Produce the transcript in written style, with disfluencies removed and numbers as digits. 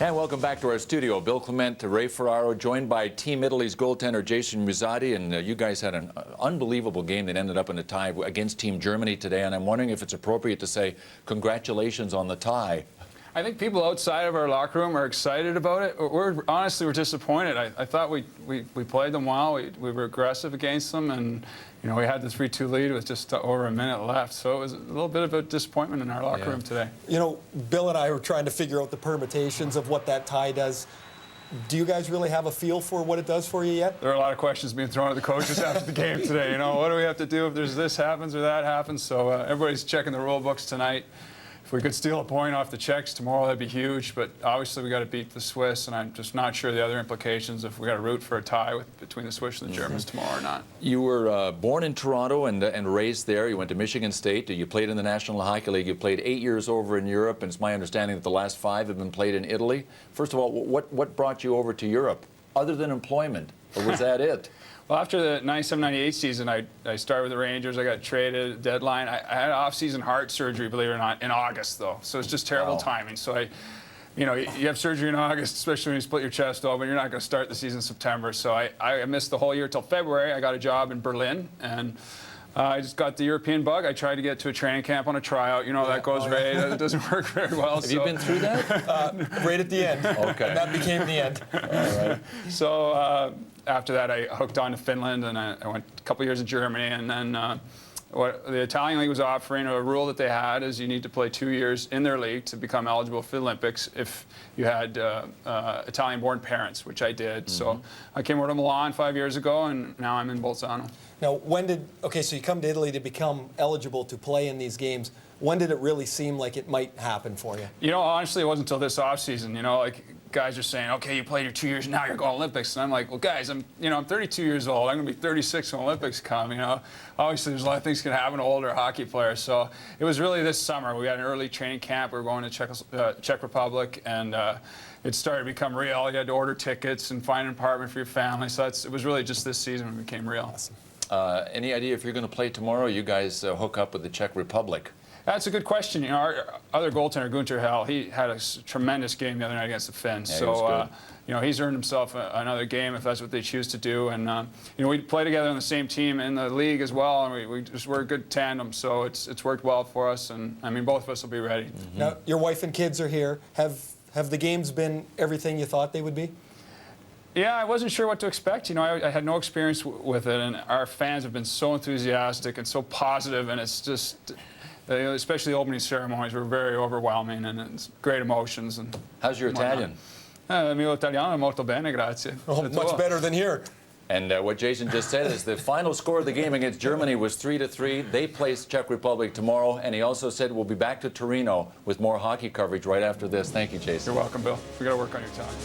And welcome back to our studio. Bill Clement, Ray Ferraro, joined by Team Italy's goaltender Jason Muzzatti. And you guys had an unbelievable game that ended up in a tie against Team Germany today. And I'm wondering if it's appropriate to say congratulations on the tie. I think people outside of our locker room are excited about it. Honestly, we're disappointed. I thought we played them well. We were aggressive against them, and we had the 3-2 lead with just over a minute left. So it was a little bit of a disappointment in our locker room today. Bill and I were trying to figure out the permutations of what that tie does. Do you guys really have a feel for what it does for you yet? There are a lot of questions being thrown at the coaches after the game today. What do we have to do if there's this happens or that happens? So everybody's checking the rule books tonight. If we could steal a point off the Czechs tomorrow, that'd be huge. But obviously, we got to beat the Swiss, and I'm just not sure the other implications if we got to root for a tie between the Swiss and the Germans tomorrow or not. You were born in Toronto and raised there. You went to Michigan State. You played in the National Hockey League. You played 8 years over in Europe, and it's my understanding that the last 5 have been played in Italy. First of all, what brought you over to Europe, other than employment, or was that it? Well, after the 97-98 season, I started with the Rangers. I got traded at deadline. I had off-season heart surgery, believe it or not, in August, though. So it's just terrible timing. So you have surgery in August, especially when you split your chest open. You're not going to start the season in September. So I missed the whole year till February. I got a job in Berlin, and I just got the European bug. I tried to get to a training camp on a tryout. That goes right. It doesn't work very well. Have you been through that? Right at the end. Okay. And that became the end. All right. So after that, I hooked on to Finland, and I went a couple years in Germany. And then what the Italian league was offering, a rule that they had is you need to play 2 years in their league to become eligible for the Olympics if you had Italian-born parents, which I did. So I came over to Milan 5 years ago, and now I'm in Bolzano. Now, so you come to Italy to become eligible to play in these games. When did it really seem like it might happen for you? Honestly, it wasn't until this offseason. Guys are saying, okay, you played your 2 years, now you're going Olympics. And I'm like, well, guys, I'm 32 years old. I'm going to be 36 when Olympics come. Obviously, there's a lot of things can happen to older hockey players. So it was really this summer. We had an early training camp. We were going to Czech Republic, and it started to become real. You had to order tickets and find an apartment for your family. So it was really just this season when it became real. Awesome. Any idea if you're going to play tomorrow? You guys hook up with the Czech Republic. That's a good question. Our other goaltender, Gunter Hell, he had a tremendous game the other night against the Finns. Yeah, so, he's earned himself another game if that's what they choose to do. And, we play together on the same team in the league as well, and we're a good tandem. So it's worked well for us, and, both of us will be ready. Now, your wife and kids are here. Have the games been everything you thought they would be? Yeah, I wasn't sure what to expect. I had no experience with it, and our fans have been so enthusiastic and so positive, and it's just... especially the opening ceremonies were very overwhelming, and it's great emotions. And how's your Italian? Mio italiano molto bene, grazie. Oh, much better than here. And what Jason just said is the final score of the game against Germany was 3-3. They place Czech Republic tomorrow, and he also said we'll be back to Torino with more hockey coverage right after this. Thank you, Jason. You're welcome, Bill. We got to work on your time.